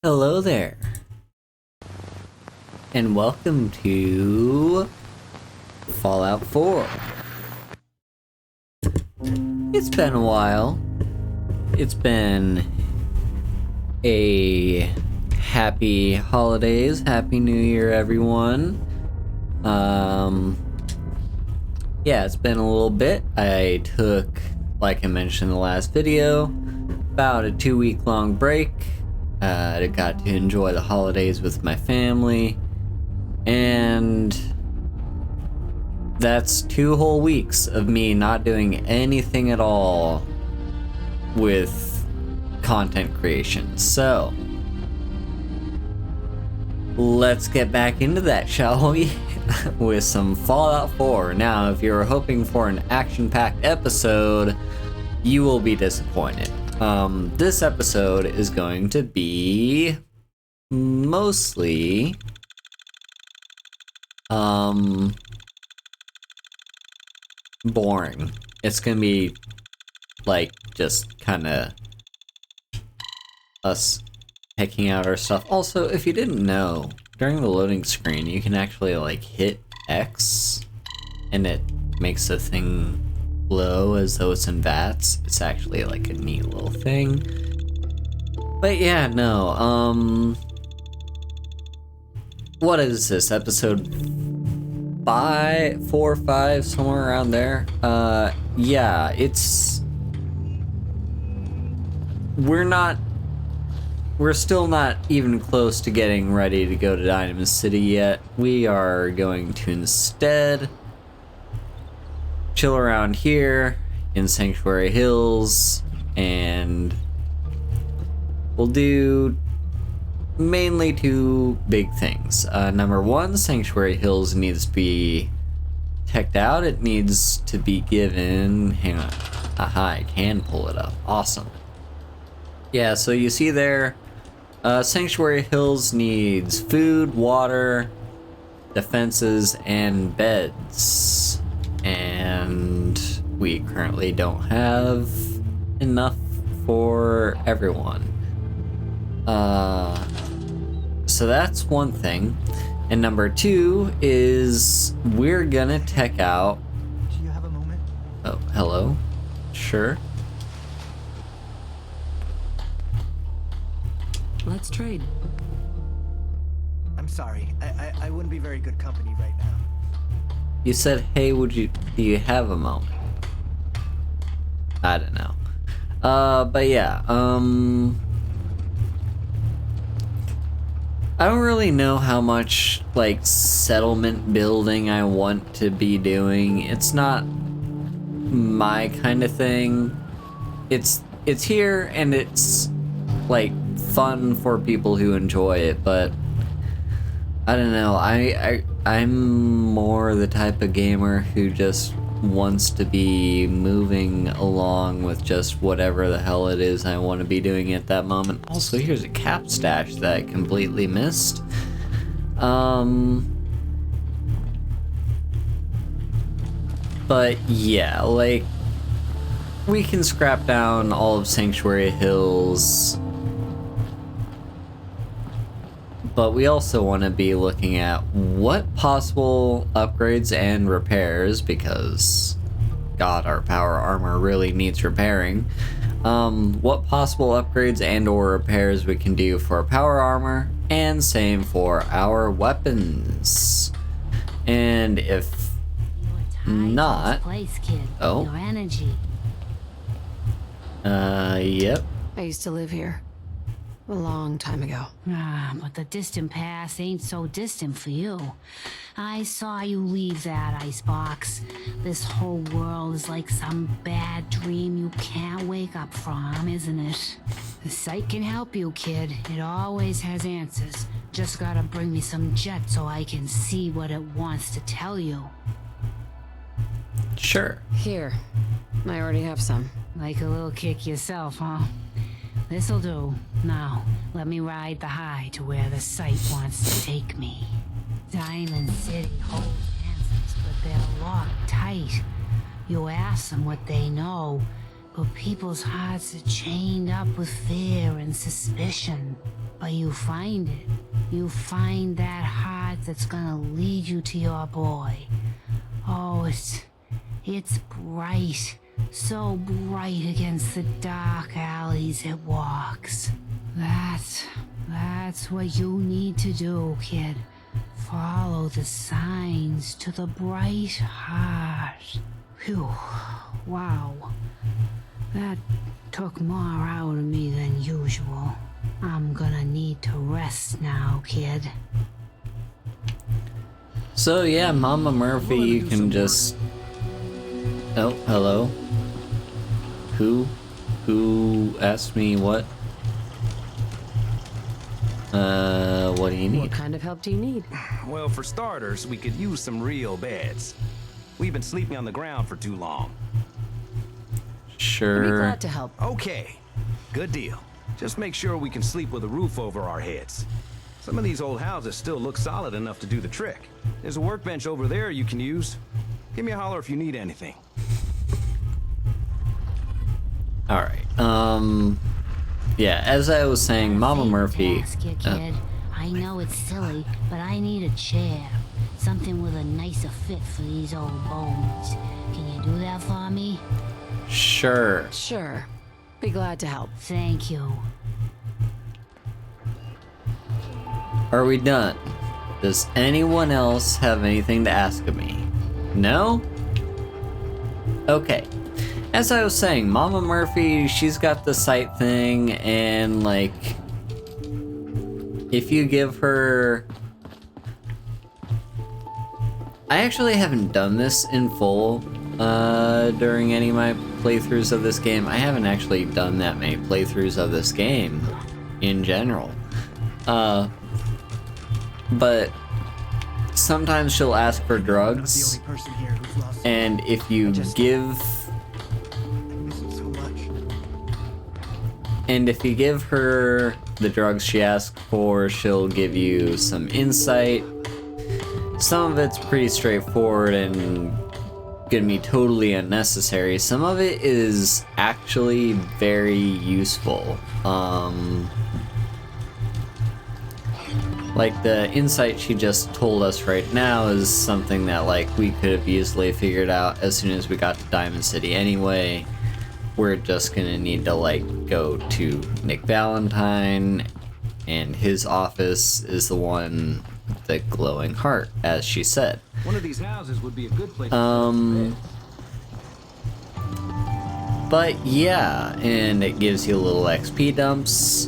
Hello there, and welcome to Fallout 4. It's been a while. It's been a happy holidays, happy new year everyone. Yeah, it's been a little bit. I took, like I mentioned in the last video, about a 2-week long break. I got to enjoy the holidays with my family, and that's 2 whole weeks of me not doing anything at all with content creation. So, let's get back into that, shall we? With some Fallout 4. Now, if you're hoping for an action-packed episode, you will be disappointed. This episode is going to be mostly boring. It's gonna be like just kind of us picking out our stuff. Also, if you didn't know, during the loading screen you can actually like hit X and it makes the thing glow as though it's in VATS. It's actually like a neat little thing. But yeah, no, what is this, episode 4 or 5, somewhere around there? Yeah, it's... We're still not even close to getting ready to go to Diamond City yet. We are going to instead chill around here in Sanctuary Hills, and we'll do mainly 2 big things. Number 1, Sanctuary Hills needs to be teched out. It needs to be given... Hang on. Aha, I can pull it up. Awesome. Yeah, so you see there, Sanctuary Hills needs food, water, defenses, and beds. And we currently don't have enough for everyone. So that's one thing. And number 2 is we're gonna tech out... Do you have a moment? Oh, hello? Sure. Let's trade. I'm sorry. I wouldn't be very good company right now. You said, hey, do you have a moment? I don't know. But yeah, I don't really know how much, like, settlement building I want to be doing. It's not my kind of thing. It's here, and it's, like, fun for people who enjoy it, but I don't know, I'm more the type of gamer who just wants to be moving along with just whatever the hell it is I want to be doing at that moment. Also, here's a cap stash that I completely missed. But yeah, like, we can scrap down all of Sanctuary Hills, but we also want to be looking at what possible upgrades and repairs, because God, our power armor really needs repairing. What possible upgrades and or repairs we can do for power armor, and same for our weapons. And if not... Place, kid. Oh. Your energy. Yep. I used to live here. A long time ago. But the distant past ain't so distant for you. I saw you leave that icebox. This whole world is like some bad dream you can't wake up from, isn't it? The site can help you, kid. It always has answers. Just gotta bring me some jet so I can see what it wants to tell you. Sure. Here. I already have some. Like a little kick yourself, huh? This'll do. Now, let me ride the high to where the site wants to take me. Diamond City holds answers, but they're locked tight. You ask them what they know, But people's hearts are chained up with fear and suspicion. But you find it. You find that heart that's gonna lead you to your boy. Oh, it's bright. So bright against the dark alleys it walks. That's what you need to do, kid. Follow the signs to the bright heart. Phew. Wow. That took more out of me than usual. I'm gonna need to rest now, kid. So yeah, Mama Murphy, you can just... Oh, hello. Who asked me what? What do you need? What kind of help do you need? Well, for starters, we could use some real beds. We've been sleeping on the ground for too long. I'd be Sure. glad to help. Okay, good deal. Just make sure we can sleep with a roof over our heads. Some of these old houses still look solid enough to do the trick. There's a workbench over there you can use. Give me a holler if you need anything. Alright, yeah, as I was saying, Mama Murphy... Ask you, kid. I know it's silly, but I need a chair. Something with a nicer fit for these old bones. Can you do that for me? Sure. Sure. Be glad to help. Thank you. Are we done? Does anyone else have anything to ask of me? No? Okay. As I was saying, Mama Murphy, she's got the sight thing, and like, if you give her... I actually haven't done this in full during any of my playthroughs of this game. I haven't actually done that many playthroughs of this game in general. But sometimes she'll ask for drugs, The only person here who's lost. and if you give... I miss it so much. And if you give her the drugs she asked for, she'll give you some insight. Some of it's pretty straightforward and gonna be totally unnecessary. Some of it is actually very useful. Like the insight she just told us right now is something that like we could have easily figured out as soon as we got to Diamond City anyway. We're just gonna need to like go to Nick Valentine, and his office is the one with the glowing heart, as she said. One of these houses would be a good place to set up a bed. But yeah, and it gives you little XP dumps.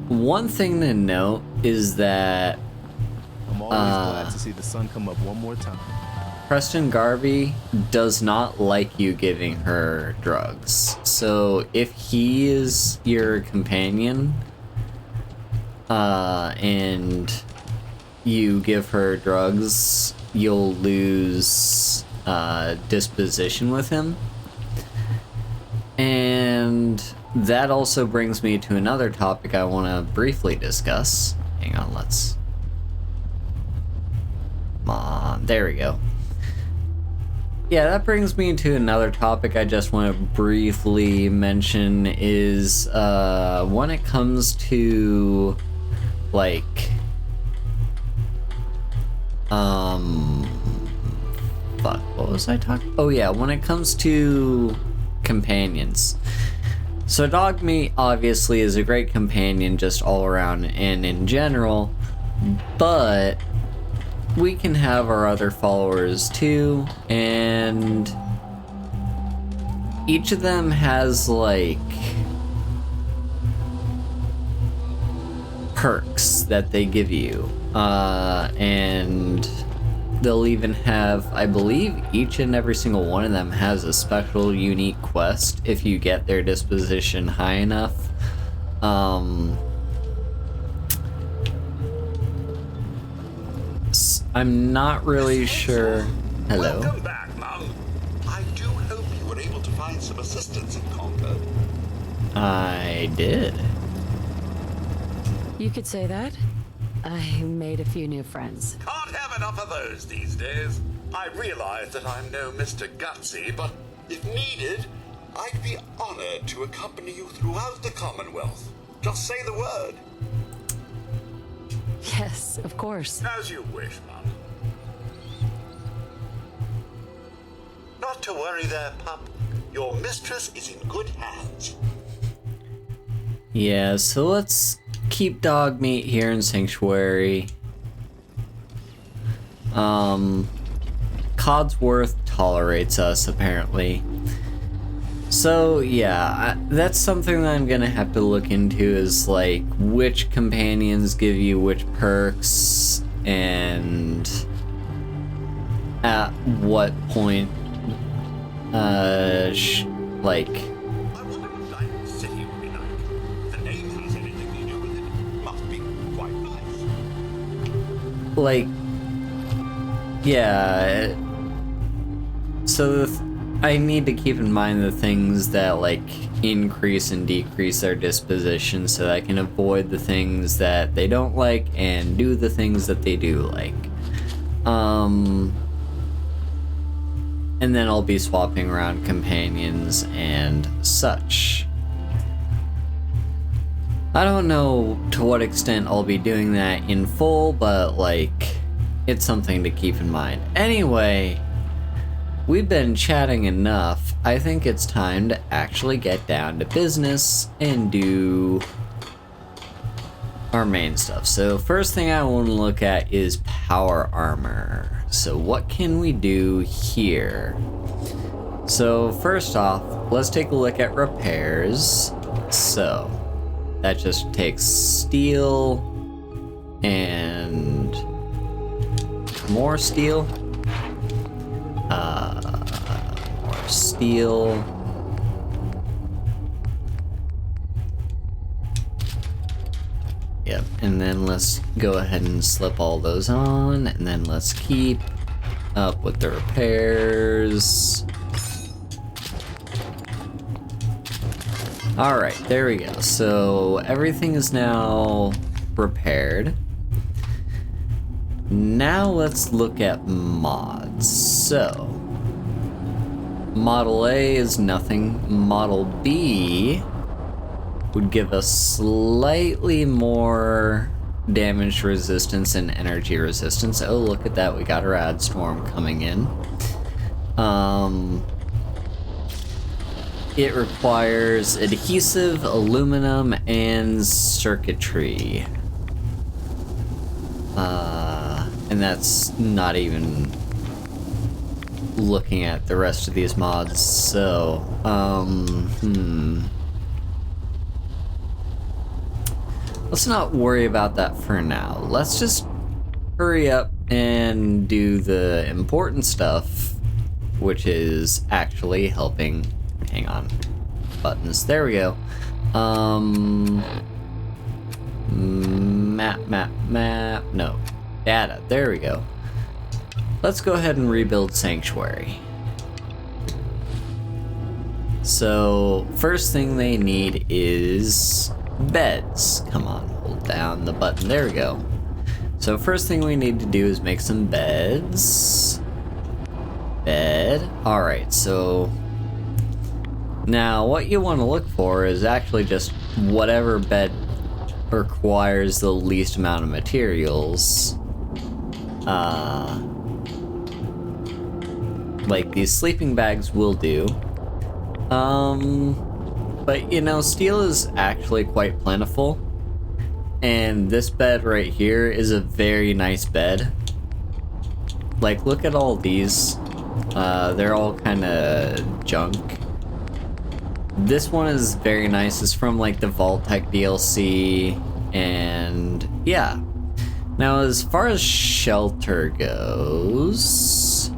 One thing to note is that I'm always glad to see the sun come up one more time. Preston Garvey does not like you giving her drugs. So if he is your companion, and you give her drugs, you'll lose disposition with him. And that also brings me to another topic I want to briefly discuss. Hang on, let's... Come on, there we go. Yeah, that brings me to another topic I just want to briefly mention is when it comes to like fuck, what was I talking? Oh yeah, when it comes to companions. So Dog Meat obviously is a great companion just all around and in general, but we can have our other followers too, and each of them has like perks that they give you, and they'll even have, I believe each and every single one of them has a special unique quest if you get their disposition high enough. I'm not really sure. Hello. Welcome back, Mum. I do hope you were able to find some assistance in Concord. I did. You could say that. I made a few new friends. Can't have enough of those these days. I realize that I'm no Mr. Gutsy, but if needed, I'd be honored to accompany you throughout the Commonwealth. Just say the word. Yes, of course. As you wish, Mum. Not to worry there, pup. Your mistress is in good hands. Yeah, so let's keep dog meat here in Sanctuary. Codsworth tolerates us, apparently. So, yeah, that's something that I'm gonna have to look into, is like which companions give you which perks and at what point, like, I wonder what Diamond City will be like. The name has anything to do with it. Must be quite nice. like, yeah, so I need to keep in mind the things that like increase and decrease their disposition so that I can avoid the things that they don't like and do the things that they do like. And then I'll be swapping around companions and such. I don't know to what extent I'll be doing that in full, but like, it's something to keep in mind. Anyway, we've been chatting enough. I think it's time to actually get down to business and do our main stuff. So first thing I want to look at is power armor. So what can we do here? So first off, let's take a look at repairs. So that just takes steel and more steel. More steel. Yep, and then let's go ahead and slip all those on, and then let's keep up with the repairs. Alright, there we go. So everything is now repaired. Now let's look at mods. So, Model A is nothing. Model B would give us slightly more damage resistance and energy resistance. Oh, look at that, we got a rad storm coming in. It requires adhesive, aluminum, and circuitry. And that's not even looking at the rest of these mods, so, let's not worry about that for now. Let's just hurry up and do the important stuff, which is actually helping. Hang on. Buttons. There we go. Map. No. Data. There we go. Let's go ahead and rebuild Sanctuary. So, first thing they need is beds. Come on, hold down the button. There we go. So first thing we need to do is make some beds. Bed. Alright, so now what you want to look for is actually just whatever bed requires the least amount of materials. Like these sleeping bags will do. But you know, steel is actually quite plentiful. And this bed right here is a very nice bed. Like, look at all these. They're all kind of junk. This one is very nice. It's from like the Vault-Tec DLC. And yeah. Now, as far as shelter goes...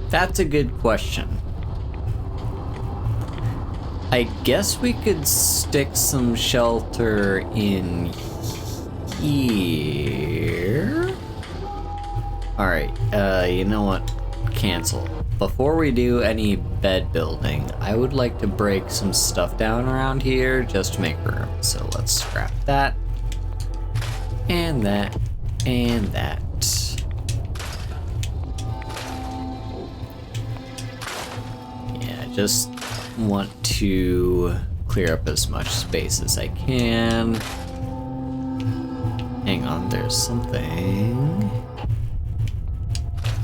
That's a good question. I guess we could stick some shelter in here. Alright, you know what? Cancel. Before we do any bed building, I would like to break some stuff down around here just to make room. So let's scrap that. And that. And that. just want to clear up as much space as I can. Hang on, there's something.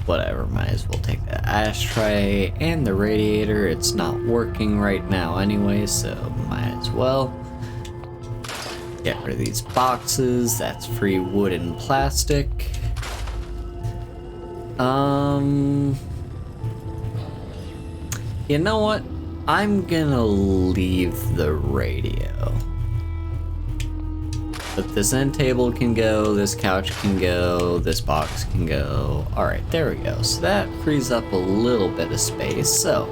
Whatever, might as well take the ashtray and the radiator. It's not working right now anyway, so might as well. Get rid of these boxes. That's free wood and plastic. You know what? I'm gonna leave the radio. But this end table can go, this couch can go, this box can go. Alright, there we go. So that frees up a little bit of space. So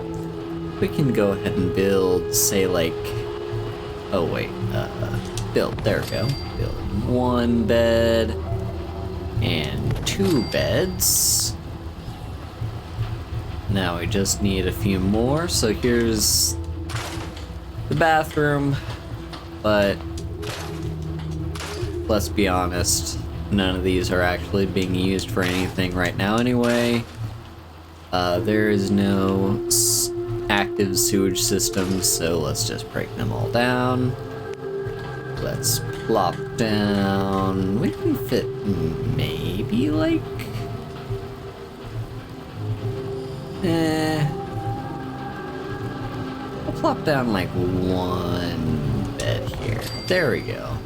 we can go ahead and build, say like, oh wait, build, there we go. Build 1 bed and 2 beds. Now we just need a few more. So here's the bathroom, but let's be honest, none of these are actually being used for anything right now anyway. There is no active sewage system, so let's just break them all down. Let's plop down. We can fit maybe like... I'll plop down like 1 bed here. There we go.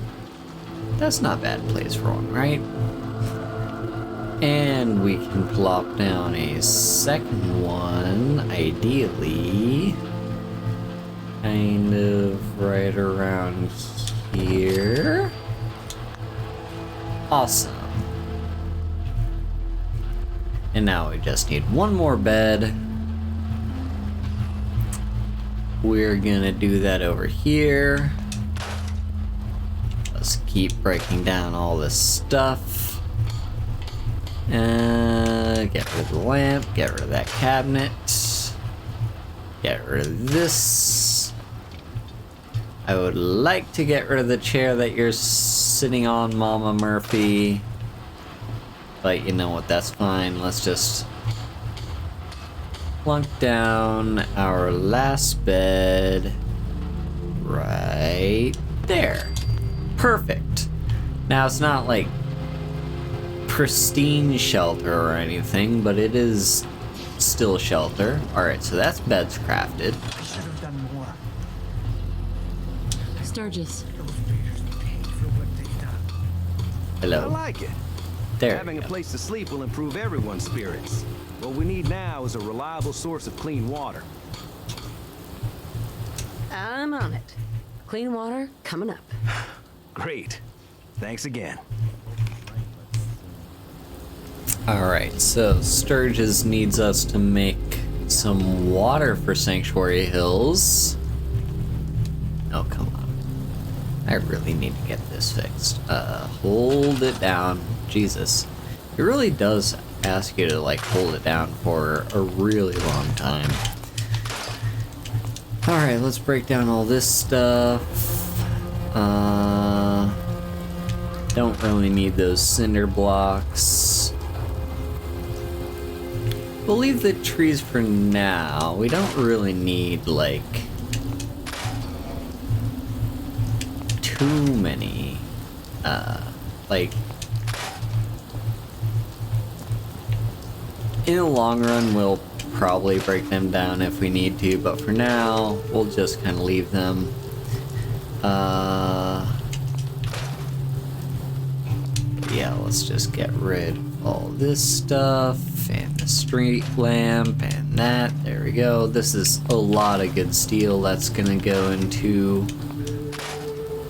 That's not a bad place for one, right? And we can plop down a second one, ideally. Kind of right around here. Awesome. And now we just need 1 more bed. We're gonna do that over here. Let's keep breaking down all this stuff. Get rid of the lamp, get rid of that cabinet. Get rid of this. I would like to get rid of the chair that you're sitting on, Mama Murphy. But you know what, that's fine. Let's just plunk down our last bed right there. Perfect. Now it's not like pristine shelter or anything, but it is still shelter. Alright, so that's beds crafted. I should have done more. Sturgis. Those Raiders pay for what they've done. I Hello. like it. There Having we a go. place to sleep will improve everyone's spirits. What we need now is a reliable source of clean water. I'm on it. Clean water coming up. Great. Thanks again. Alright, so Sturgis needs us to make some water for Sanctuary Hills. Oh, come on. I really need to get this fixed. Hold it down. Jesus. It really does ask you to, like, hold it down for a really long time. Alright, let's break down all this stuff. Don't really need those cinder blocks. We'll leave the trees for now. We don't really need, like, too many, like, in the long run, we'll probably break them down if we need to, but for now, we'll just kind of leave them. Yeah, let's just get rid of all this stuff, and the street lamp, and that. There we go. This is a lot of good steel that's gonna go into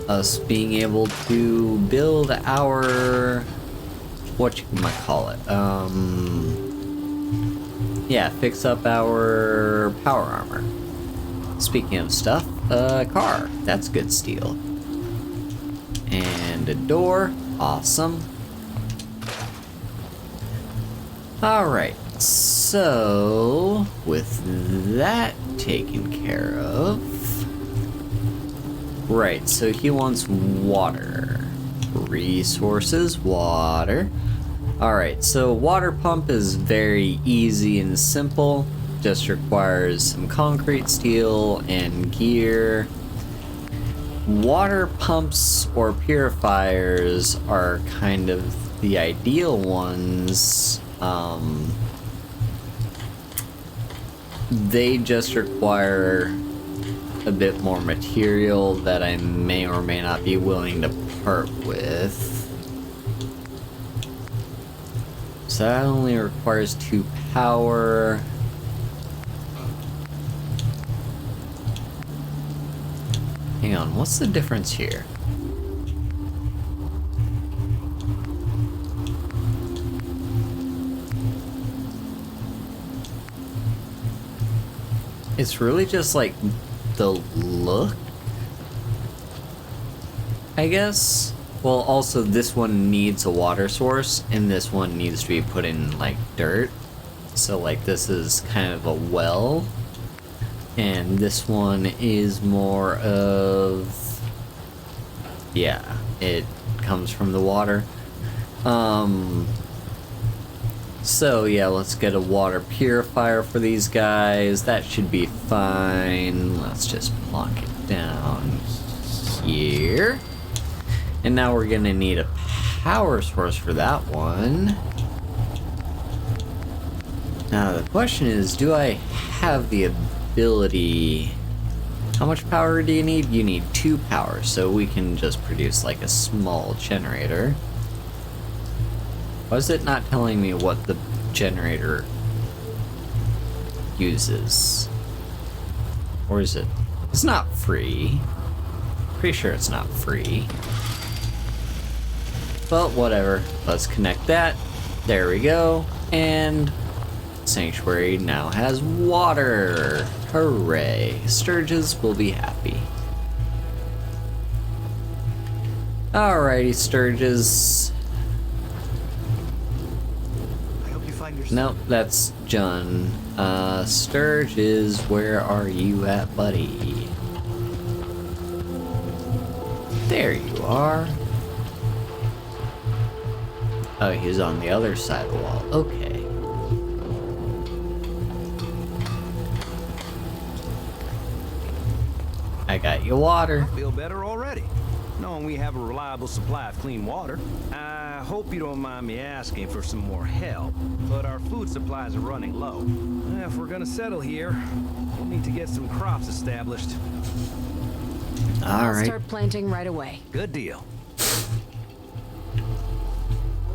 us being able to build our, what you might call it, yeah, fix up our power armor. Speaking of stuff, car, that's good steel. And a door, awesome. Alright, so with that taken care of, right, so he wants water. Resources, water. Alright, so water pump is very easy and simple. just requires some concrete, steel, and gear. Water pumps or purifiers are kind of the ideal ones. They just require a bit more material that I may or may not be willing to part with. So that only requires 2 power. Hang on, what's the difference here? It's really just like the look, I guess. Well, also this one needs a water source and this one needs to be put in like dirt. So like this is kind of a well, and this one is more of, yeah, it comes from the water. So yeah, let's get a water purifier for these guys. That should be fine. Let's just plonk it down here. And now we're gonna need a power source for that one. Now the question is, do I have the ability? How much power do you need? You need 2 power, so we can just produce like a small generator. Why is it not telling me what the generator uses? Or is it? It's not free. Pretty sure it's not free. But whatever. Let's connect that. There we go. And Sanctuary now has water. Hooray. Sturges will be happy. Alrighty, Sturges. Nope, that's John. Sturges, where are you at, buddy? There you are. Oh, he's on the other side of the wall. Okay. I got you water. I feel better already, knowing we have a reliable supply of clean water. I hope you don't mind me asking for some more help, but our food supplies are running low. If we're gonna settle here, we'll need to get some crops established. All right. Start planting right away. Good deal.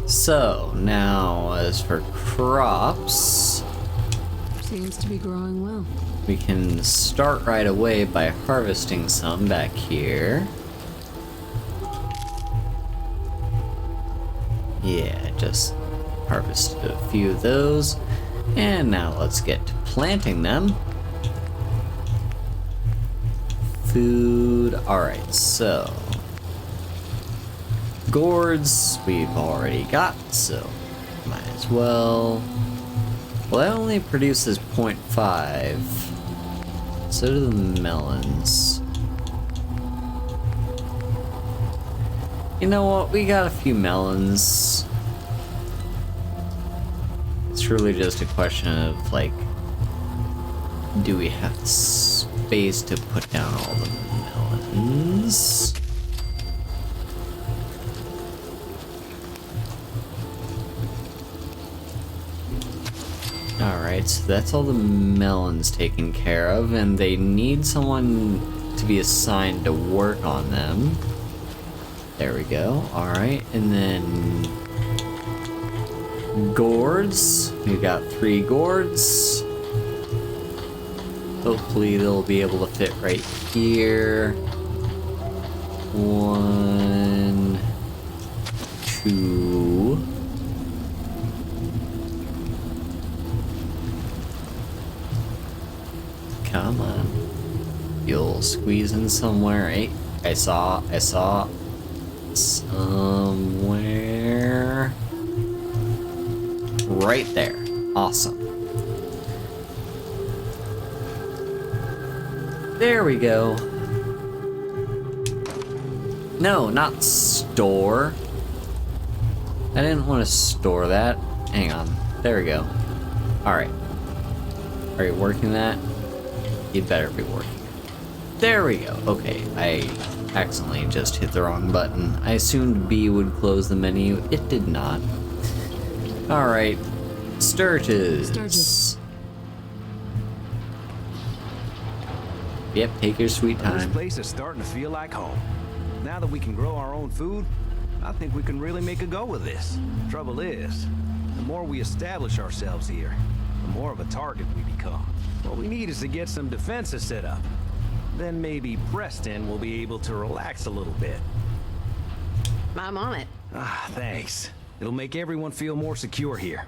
So, now as for crops, Seems to be growing well. we can start right away by harvesting some back here. Yeah, just harvested a few of those. And now let's get to planting them. Food. Alright, so gourds we've already got, so might as well. Well, that only produces 0.5. So do the melons. You know what? We got a few melons. It's really just a question of, like, do we have the space to put down all the melons? Alright, so that's all the melons taken care of, and they need someone to be assigned to work on them. There we go. Alright, and then gourds. We got 3 gourds. Hopefully they'll be able to fit right here. 1, 2. Come on. You'll squeeze in somewhere. Hey, I saw somewhere. Right there. Awesome. There we go. No, not store. I didn't want to store that. Hang on. There we go. Alright. Are you working that? You'd better be working. There we go. Okay, I accidentally just hit the wrong button. I assumed B would close the menu. It did not. Alright. Sturges. Sturges. Yep, take your sweet This time. place is starting to feel like home. Now that we can grow our own food, I think we can really make a go of this. Trouble is, the more we establish ourselves here, the more of a target we become. What we need is to get some defenses set up. Then maybe Preston will be able to relax a little bit. I'm on it. Ah, thanks. It'll make everyone feel more secure here.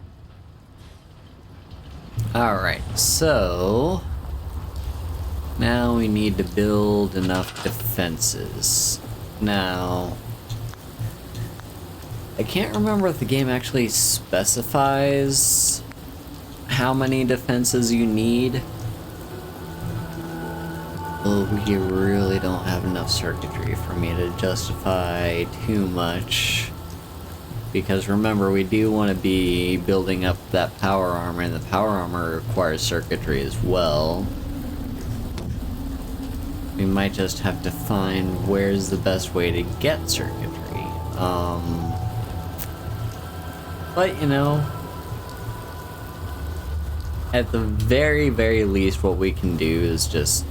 Alright, so now we need to build enough defenses. Now, I can't remember if the game actually specifies how many defenses you need. Oh, we really don't have enough circuitry for me to justify too much. Because remember, we do want to be building up that power armor, and the power armor requires circuitry as well. We might just have to find where's the best way to get circuitry. But, you know, at the very, very least, what we can do is just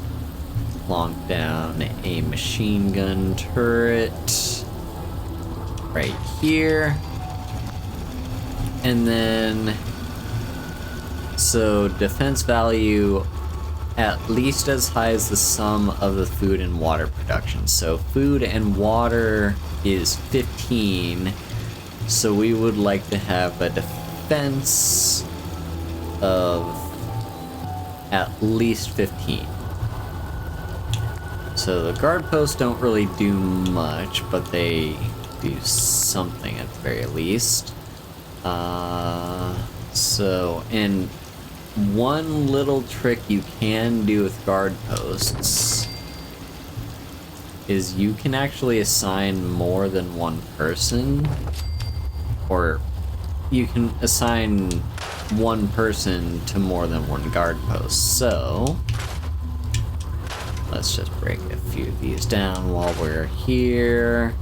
plonk down a machine gun turret right here. And then, so defense value at least as high as the sum of the food and water production. So food and water is 15. So we would like to have a defense of at least 15. So the guard posts don't really do much, but they do something at the very least. And one little trick you can do with guard posts is you can actually assign more than one person, or you can assign one person to more than one guard post. So let's just break a few of these down while we're here.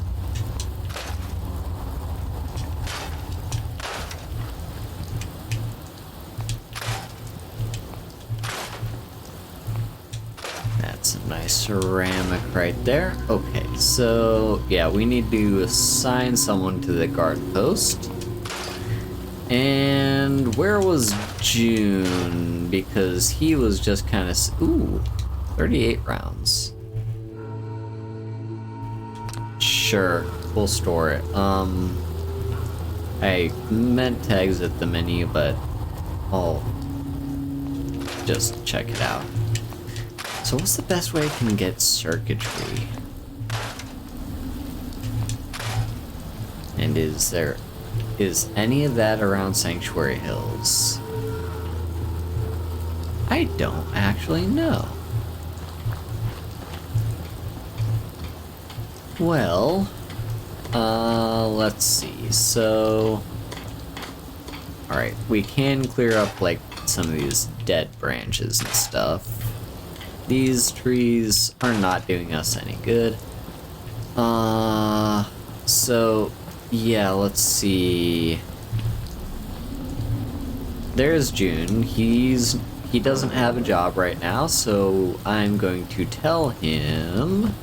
That's a nice ceramic right there. Okay, so yeah, we need to assign someone to the guard post. And where was June? Because he was just kind of... Ooh, 38 rounds. Sure, we'll store it. I meant to exit the menu, but I'll just check it out. So what's the best way I can get circuitry? And is any of that around Sanctuary Hills? I don't actually know. Well, let's see. So, alright, we can clear up like some of these dead branches and stuff. These trees are not doing us any good. So, yeah, let's see. There's June. He doesn't have a job right now, so I'm going to tell him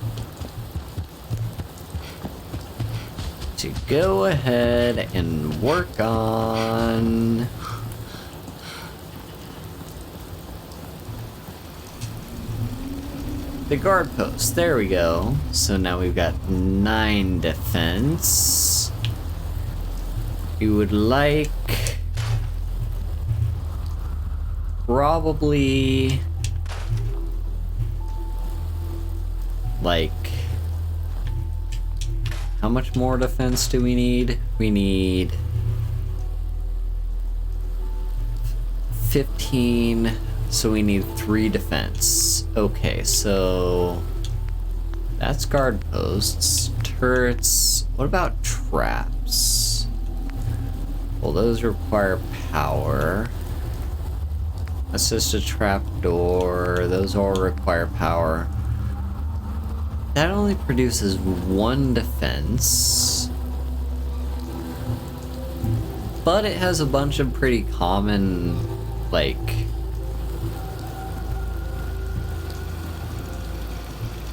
to go ahead and work on the guard post. There we go. So now we've got 9 defense. We would like probably like, how much more defense do we need? We need 15, so we need 3 defense. Okay, so that's guard posts. Turrets. What about traps? Well, those require power. Assist a trapdoor. Those all require power. That only produces 1 defense. But it has a bunch of pretty common, like...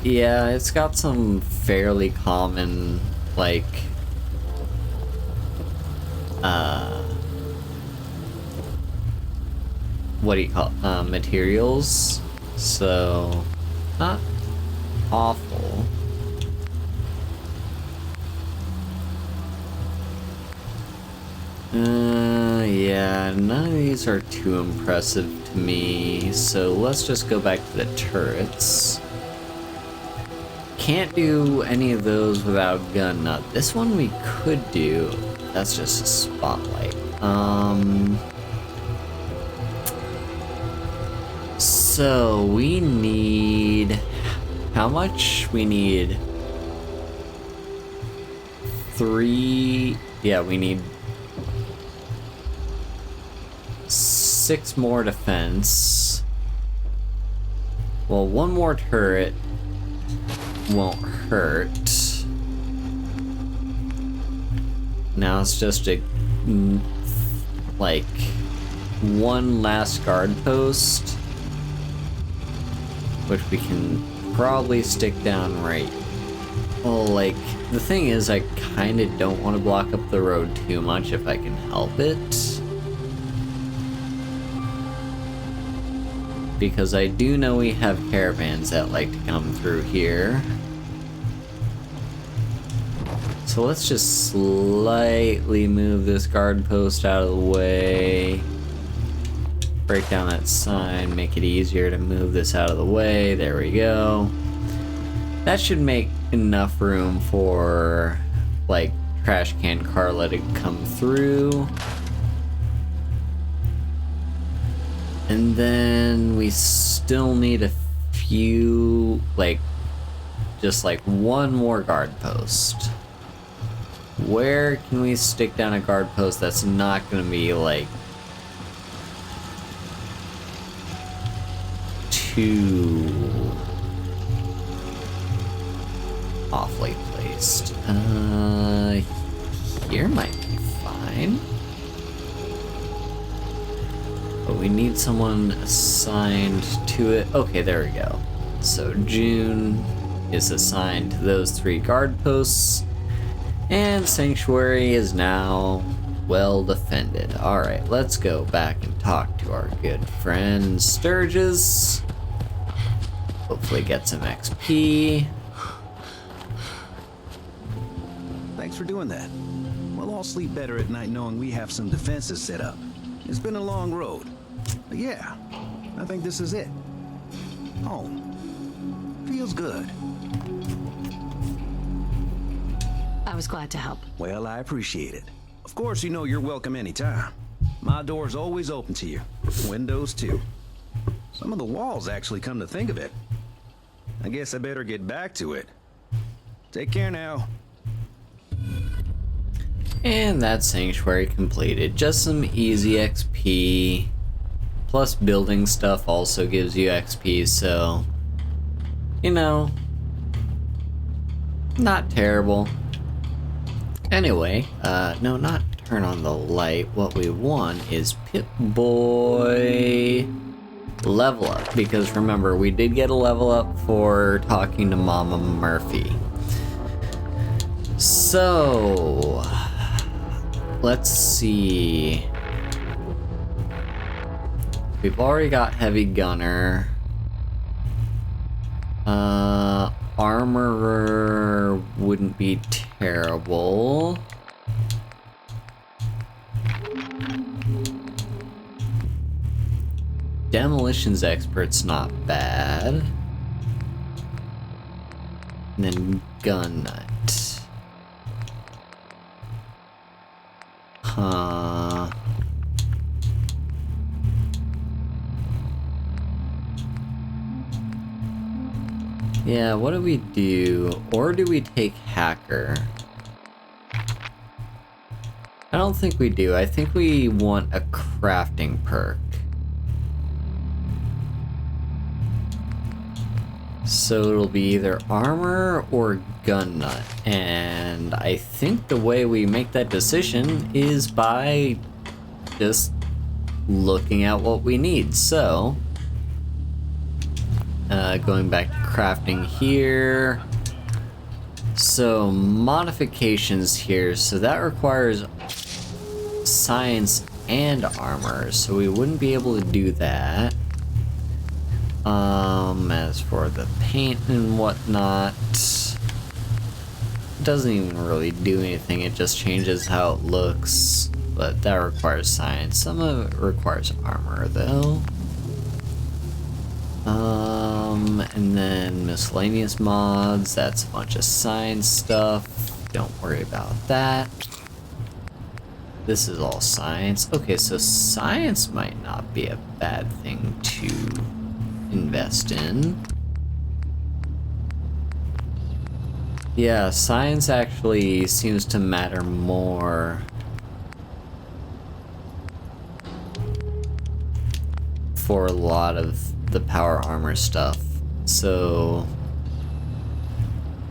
Yeah, it's got some fairly common, like... what do you call it? Materials. So, not awful. Yeah, none of these are too impressive to me, so let's just go back to the turrets. Can't do any of those without gun nut. This one we could do. That's just a spotlight. So we need... How much? We need 3... Yeah, we need 6 more defense. Well, 1 more turret won't hurt. Now it's just a... like... 1 last guard post, which we can probably stick down right. Well, like, the thing is, I kinda don't want to block up the road too much if I can help it. Because I do know we have caravans that like to come through here. So let's just slightly move this guard post out of the way. Break down that sign, make it easier to move this out of the way. There we go. That should make enough room for, like, Trash Can Carla to come through. And then we still need a few, like, just like 1 more guard post. Where can we stick down a guard post that's not gonna be, like, too awfully placed? Here might be fine. But we need someone assigned to it. Okay, there we go. So June is assigned to those 3 guard posts. And Sanctuary is now well defended. Alright, let's go back and talk to our good friend Sturgis. Hopefully get some XP. Thanks for doing that. We'll all sleep better at night knowing we have some defenses set up. It's been a long road. But yeah, I think this is it. Home. Feels good. I was glad to help. Well, I appreciate it. Of course, you know you're welcome anytime. My door's always open to you. Windows, too. Some of the walls, actually, come to think of it. I guess I better get back to it. Take care now. And that Sanctuary completed. Just some easy XP. Plus building stuff also gives you XP, so... You know... Not terrible. Anyway, no, not turn on the light. What we want is Pip-Boy level up. Because remember, we did get a level up for talking to Mama Murphy. So... Let's see. We've already got Heavy Gunner. Armorer wouldn't be terrible. Demolitions Expert's not bad. And then Gun Nut. Huh. Yeah, what do we do? Or do we take Hacker? I don't think we do. I think we want a crafting perk. So it'll be either armor or gun nut, and I think the way we make that decision is by just looking at what we need. So going back to crafting here, so modifications here, so that requires science and armor, so we wouldn't be able to do that. As for the paint and whatnot, it doesn't even really do anything, it just changes how it looks, but that requires science. Some of it requires armor though. And then miscellaneous mods, that's a bunch of science stuff, don't worry about that. This is all science. Okay, so science might not be a bad thing to invest in. Yeah, science actually seems to matter more for a lot of the power armor stuff. So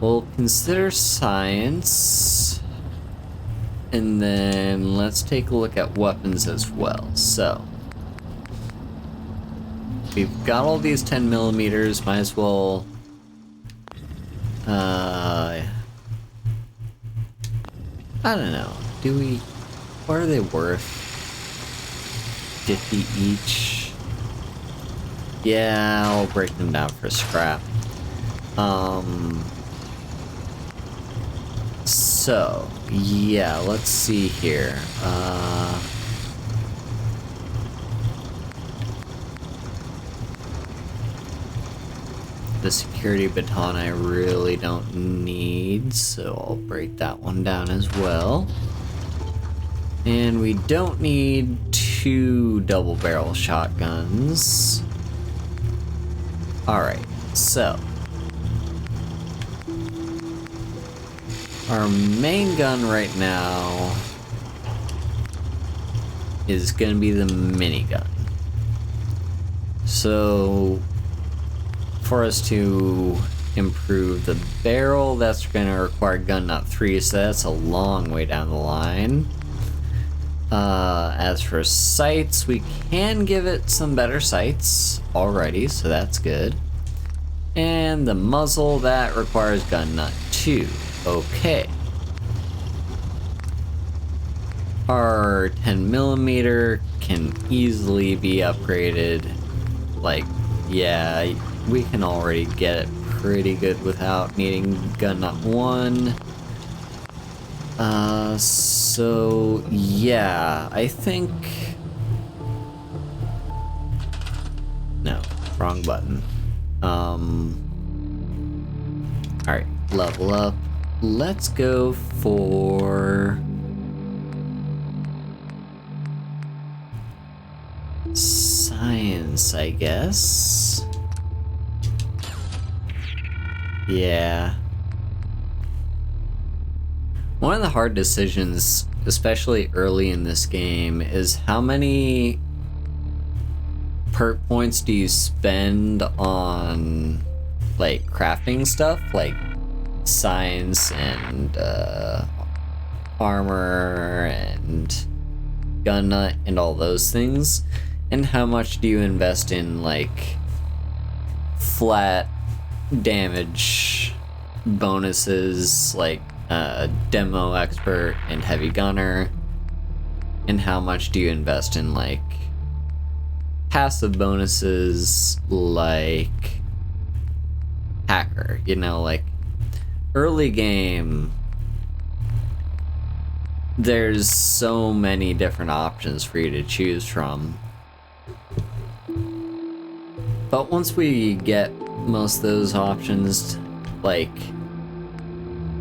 we'll consider science, and then let's take a look at weapons as well. So we've got all these 10 millimeters, might as well I don't know, do we, what are they worth? 50 each? Yeah, I'll break them down for scrap. So yeah, let's see here. The security baton I really don't need, so I'll break that one down as well. And we don't need 2 double barrel shotguns. Alright, so our main gun right now is gonna be the minigun. So for us to improve the barrel, that's gonna require gun nut 3, so that's a long way down the line. As for sights, we can give it some better sights already, so that's good. And the muzzle, that requires gun nut 2. Okay. Our 10 millimeter can easily be upgraded. Like, yeah, we can already get it pretty good without needing gun nut 1. So yeah, I think, no, wrong button. Alright, level up. Let's go for science, I guess. Yeah. One of the hard decisions, especially early in this game, is how many perk points do you spend on, like, crafting stuff, like science and armor and gun nut and all those things, and how much do you invest in, like, flat damage bonuses, like demo expert and heavy gunner, and how much do you invest in, like, passive bonuses like hacker, you know, like early game there's so many different options for you to choose from. But once we get most of those options, like,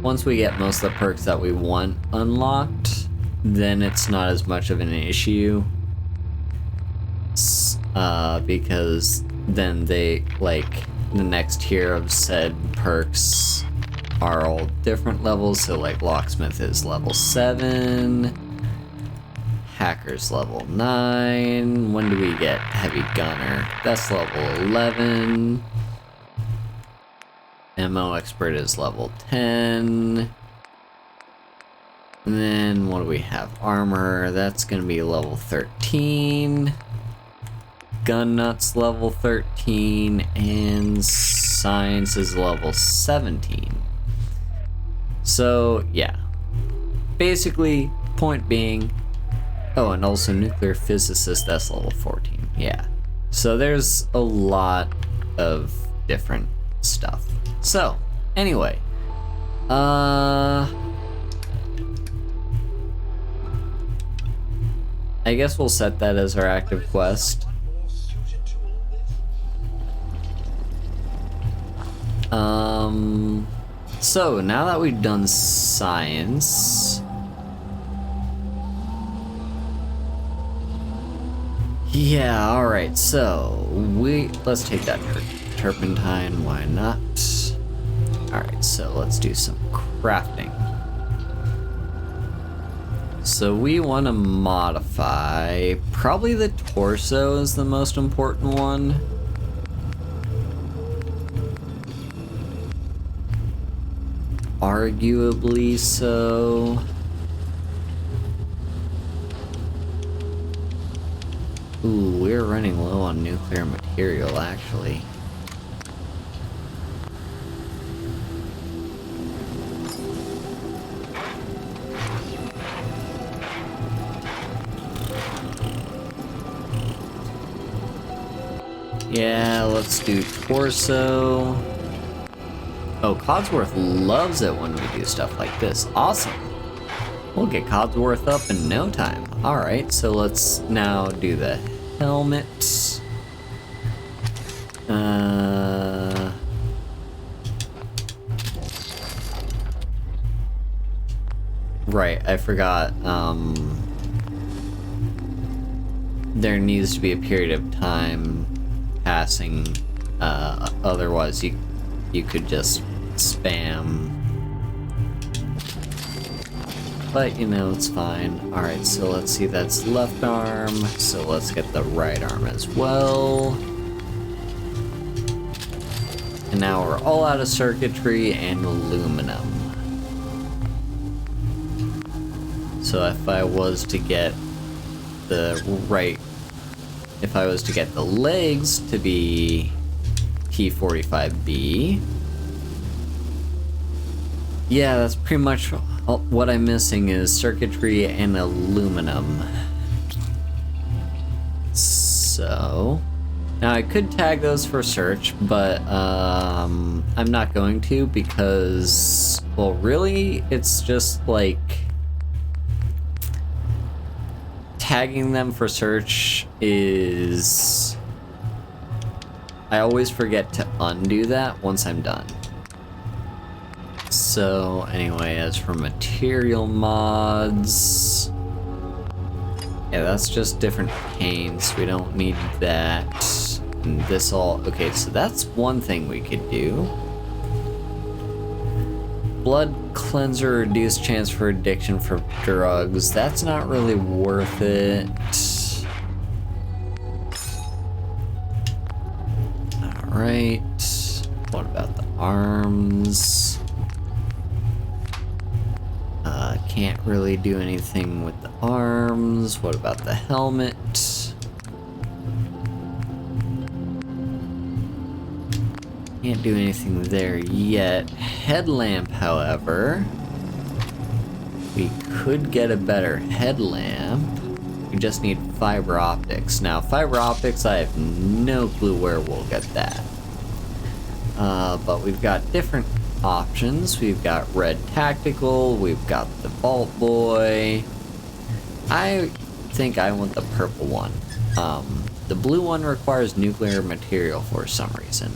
once we get most of the perks that we want unlocked, then it's not as much of an issue. Because then they, like, the next tier of said perks are all different levels. So, like, locksmith is level 7, hacker's level 9. When do we get heavy gunner? That's level 11. Ammo expert is level 10. And then what do we have? Armor, that's gonna be level 13. Gun nuts level 13, and science is level 17. So yeah, basically point being, oh, and also nuclear physicist, that's level 14. Yeah, so there's a lot of different stuff. So anyway, I guess we'll set that as our active quest. So now that we've done science, yeah, all right. So let's take that turpentine. Why not? All right. So let's do some crafting. So we want to modify. Probably the torso is the most important one. Arguably so. Ooh, we're running low on nuclear material, actually. Yeah, let's do torso. Oh, Codsworth loves it when we do stuff like this. Awesome. We'll get Codsworth up in no time. Alright, so let's now do the helmet. Right, I forgot. There needs to be a period of time passing. Otherwise, you could just spam, but you know, it's fine. Alright, so let's see, that's left arm, so let's get the right arm as well. And now we're all out of circuitry and aluminum. So if I was to get the legs to be T45B, yeah, that's pretty much what I'm missing is circuitry and aluminum. So now I could tag those for search, but I'm not going to because, well, really, it's just like tagging them for search is, I always forget to undo that once I'm done. So anyway, as for material mods, yeah, that's just different paints. We don't need that. And this all, okay, so that's one thing we could do. Blood cleanser, reduced chance for addiction for drugs. That's not really worth it. All right, what about the arms? Can't really do anything with the arms. What about the helmet? Can't do anything there yet. Headlamp, however, we could get a better headlamp. We just need fiber optics. Now, fiber optics, I have no clue where we'll get that. But we've got different options. We've got red tactical, we've got the Vault Boy. I think I want the purple one. The blue one requires nuclear material for some reason.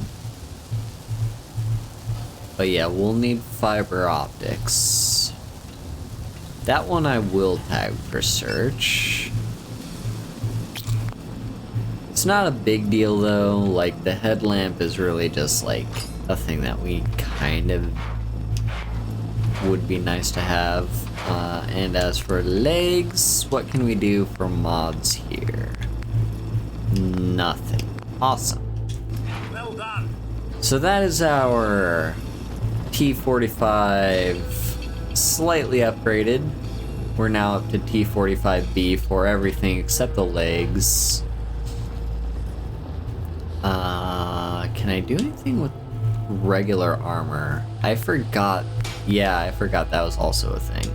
But yeah, we'll need fiber optics. That one I will tag for search. It's not a big deal though, like the headlamp is really just like a thing that we kind of would be nice to have. And as for legs, what can we do for mods here? Nothing. Awesome. Well done. So that is our T45 slightly upgraded. We're now up to T45B for everything except the legs. Can I do anything with regular armor? I forgot. Yeah, I forgot that was also a thing.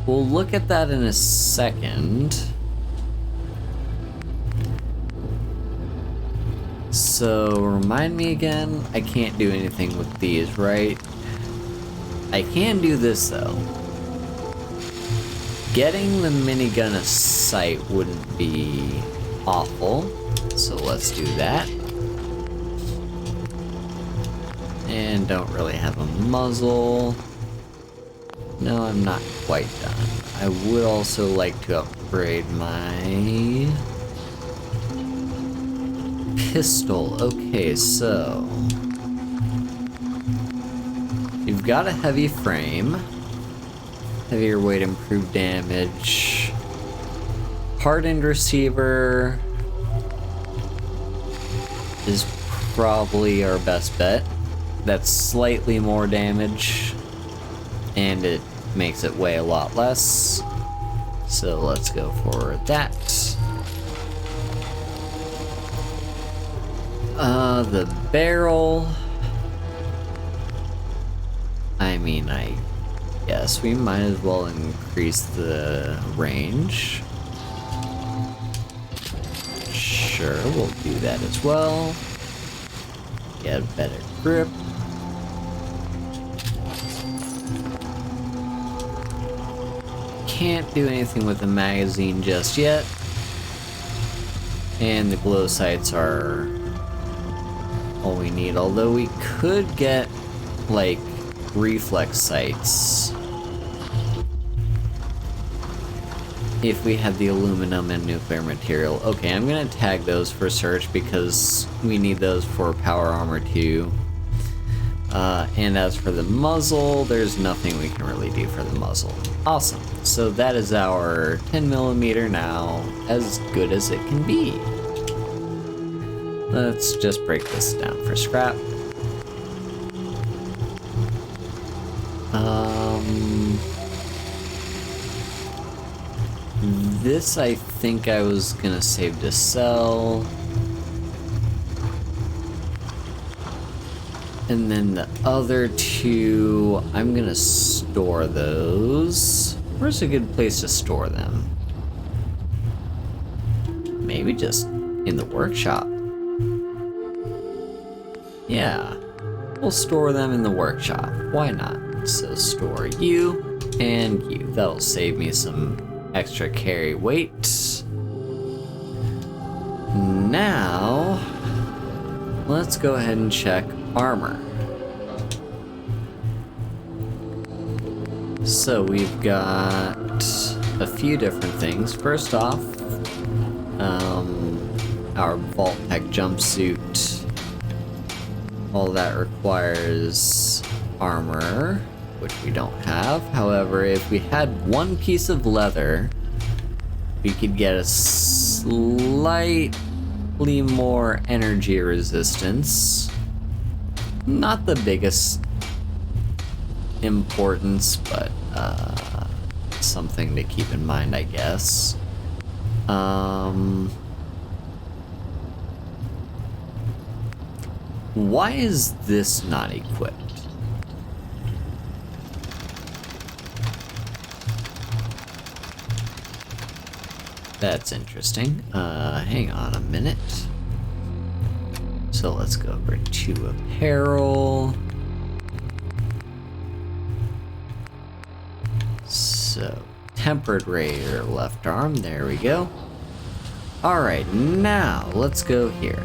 We'll look at that in a second. So, remind me again, I can't do anything with these, right? I can do this, though. Getting the minigun a sight wouldn't be awful, so let's do that. And don't really have a muzzle. No, I'm not quite done. I would also like to upgrade my pistol. Okay, so you've got a heavy frame, heavier weight, improved damage, hardened receiver is probably our best bet. That's slightly more damage and it makes it weigh a lot less, so let's go for that. The barrel, I mean, I guess we might as well increase the range. Sure, we'll do that as well. Get a better grip. Can't do anything with the magazine just yet. And the glow sights are all we need, although we could get like reflex sights if we had the aluminum and nuclear material. Okay, I'm gonna tag those for search because we need those for power armor too. And as for the muzzle, there's nothing we can really do for the muzzle. Awesome. So that is our 10mm now, as good as it can be. Let's just break this down for scrap. This I think I was gonna save to sell. And then the other two, I'm gonna store those. Where's a good place to store them? Maybe just in the workshop. Yeah, we'll store them in the workshop. Why not? So store you and you. That'll save me some extra carry weight. Now, let's go ahead and check armor. So we've got a few different things. First off, our Vault-Tec jumpsuit. All that requires armor, which we don't have. However, if we had one piece of leather, we could get a slightly more energy resistance. Not the biggest importance, but something to keep in mind, I guess. Why is this not equipped? That's interesting. Hang on a minute. So let's go over to apparel. So, tempered raider left arm, there we go. Alright, now let's go here.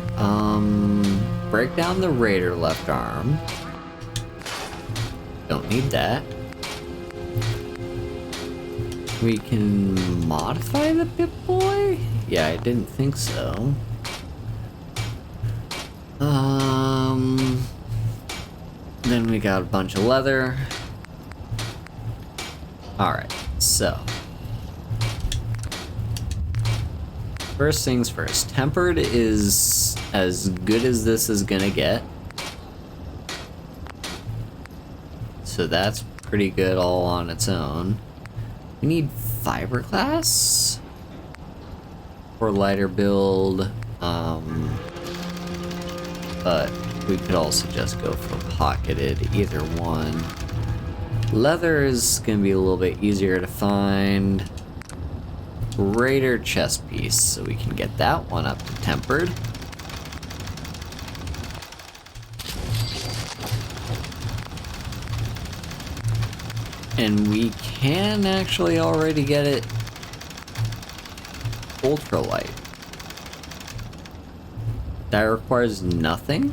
Break down the raider left arm. Don't need that. We can modify the Pip-Boy? Yeah, I didn't think so. Then we got a bunch of leather. Alright, so. First things first, tempered is as good as this is gonna get. So that's pretty good all on its own. We need fiberglass for lighter build, but we could also just go for pocketed, either one. Leather is gonna be a little bit easier to find. Greater chest piece, so we can get that one up to tempered. And we can actually already get it ultralight. That requires nothing?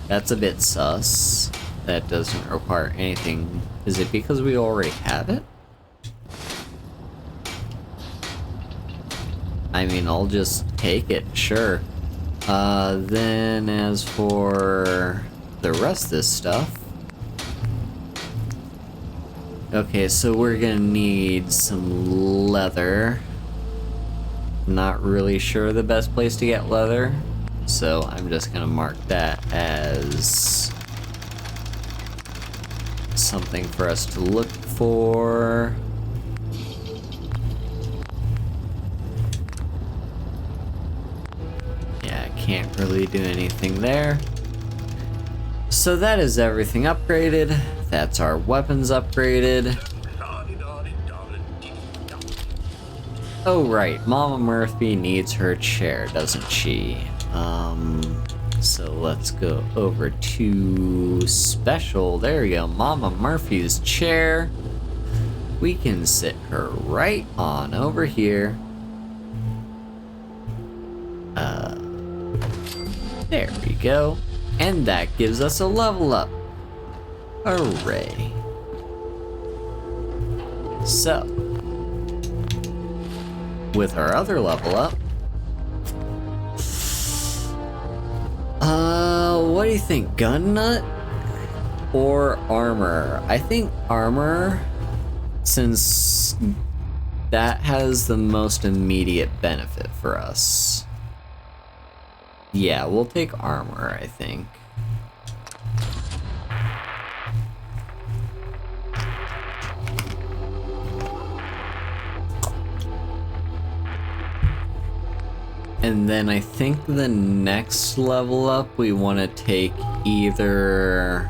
That's a bit sus. That doesn't require anything. Is it because we already have it? I mean, I'll just take it, sure. Then as for the rest of this stuff. Okay, so we're gonna need some leather. Not really sure the best place to get leather, so I'm just gonna mark that as something for us to look for. Yeah, I can't really do anything there. So that is everything upgraded. That's our weapons upgraded. Oh right, Mama Murphy needs her chair, doesn't she? So let's go over to special. There we go, Mama Murphy's chair. We can sit her right on over here. There we go. And that gives us a level up. Hooray. So, with our other level up, what do you think? Gun nut or armor? I think armor, since that has the most immediate benefit for us. Yeah, we'll take armor, I think. And then I think the next level up we want to take either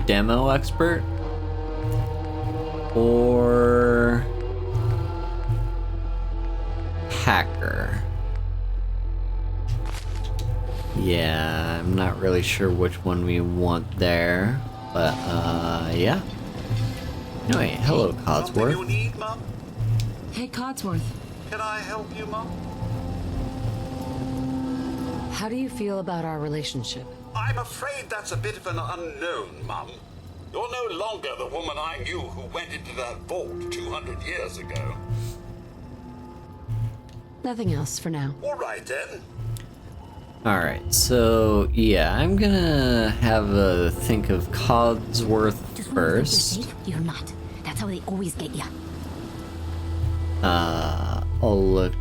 Demo Expert or Hacker. Yeah, I'm not really sure which one we want there, but yeah. Anyway, hello Something you Codsworth. need, Mum? Hey, Codsworth. Can I help you, Mum? How do you feel about our relationship? I'm afraid that's a bit of an unknown, Mum. You're no longer the woman I knew who went into that vault 200 years ago. Nothing else for now. All right, then. Alright, so yeah, I'm gonna have a think of Codsworth Just when you think first. you're safe, you're not. That's how they always get you. I'll look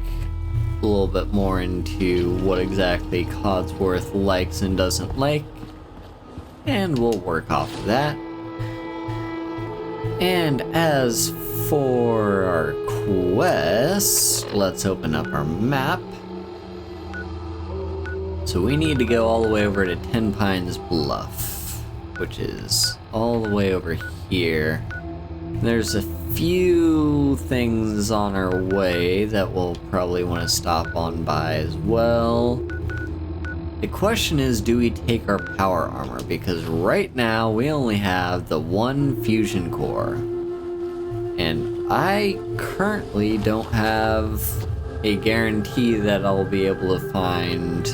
a little bit more into what exactly Codsworth likes and doesn't like, and we'll work off of that. And as for our quest, let's open up our map. So we need to go all the way over to Ten Pines Bluff, which is all the way over here. There's a few things on our way that we'll probably want to stop on by as well. The question is, do we take our power armor? Because right now we only have the one fusion core. And I currently don't have a guarantee that I'll be able to find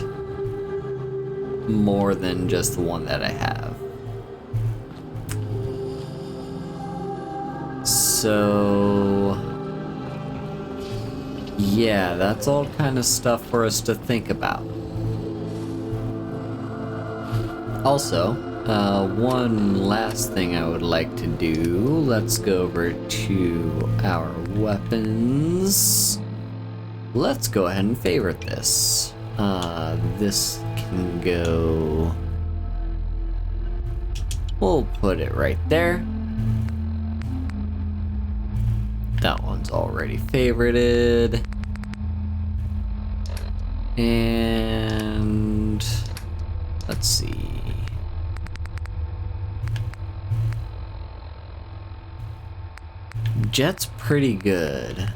more than just the one that I have. So yeah, that's all kind of stuff for us to think about. Also, one last thing I would like to do, let's go over to our weapons. Let's go ahead and favorite this. This can go We'll put it right there. That one's already favorited. And let's see. Jet's pretty good.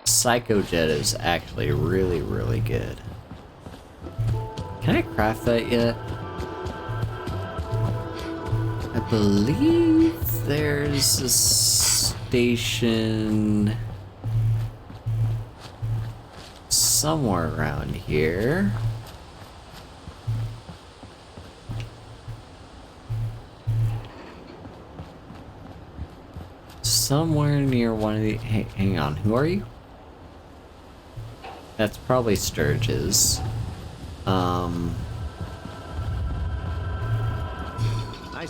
Psycho Jet is actually really, really good. Can I craft that yet? I believe there's a station somewhere around here. Somewhere near one of the... Hey, hang on, who are you? That's probably Sturges. Nice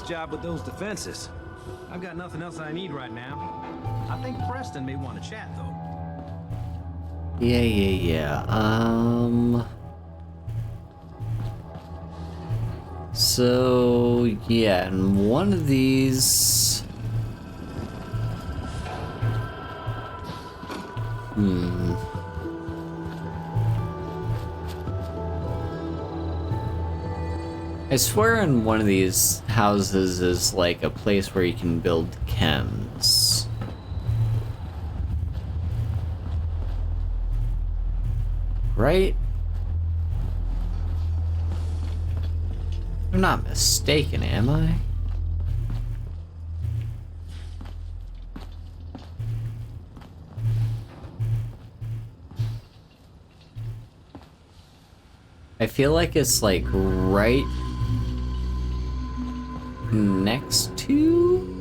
job with those defenses. I've got nothing else I need right now. I think Preston may want to chat, though. Yeah. So, yeah, and one of these... I swear in one of these houses is like a place where you can build chems. Right? I'm not mistaken, am I? I feel like it's like right next to...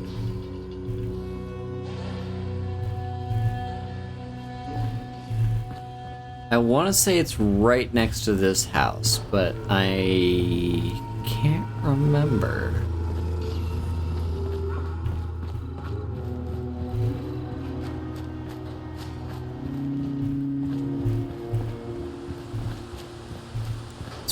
I want to say it's right next to this house, but I can't remember.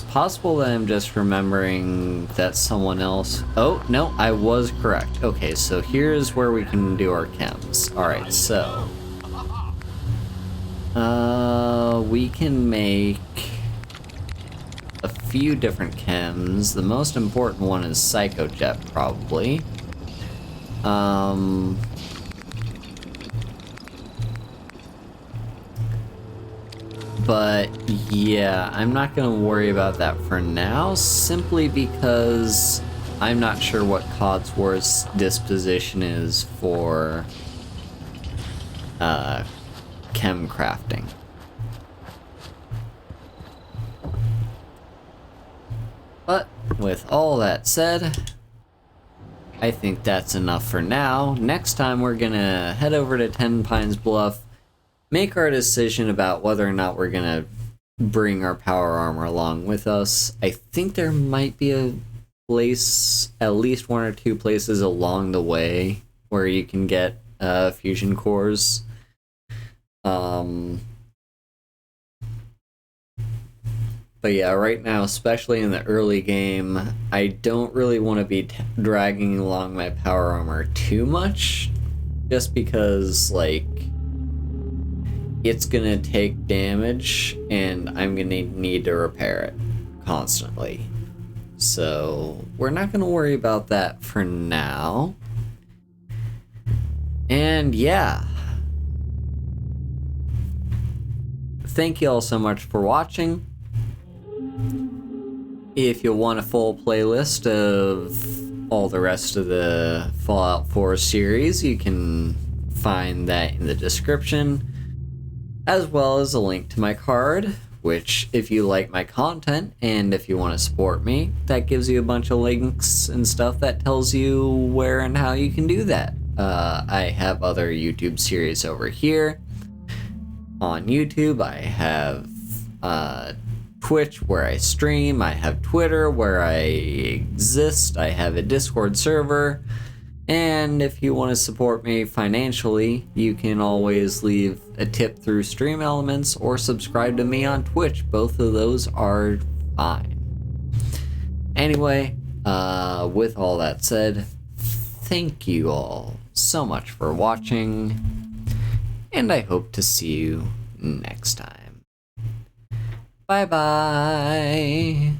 Possible that I'm just remembering that someone else... Oh, no, I was correct. Okay, so here's where we can do our chems. Alright, so... we can make a few different chems. The most important one is Psycho Jet, probably. But yeah, I'm not gonna worry about that for now, simply because I'm not sure what Codsworth's disposition is for chem crafting. But with all that said, I think that's enough for now. Next time we're gonna head over to Ten Pines Bluff, make our decision about whether or not we're gonna bring our power armor along with us. I think there might be a place, at least one or two places along the way where you can get fusion cores. But yeah, right now, especially in the early game, I don't really want to be dragging along my power armor too much, just because, like, it's gonna take damage, and I'm gonna need to repair it constantly. So, we're not gonna worry about that for now. And yeah. Thank you all so much for watching. If you want a full playlist of all the rest of the Fallout 4 series, you can find that in the description, as well as a link to my card, which, if you like my content and if you want to support me, that gives you a bunch of links and stuff that tells you where and how you can do that. I have other YouTube series over here. On YouTube, I have Twitch, where I stream. I have Twitter, where I exist. I have a Discord server. And if you want to support me financially, you can always leave a tip through Stream Elements or subscribe to me on Twitch. Both of those are fine. Anyway, with all that said, thank you all so much for watching, and I hope to see you next time. Bye bye.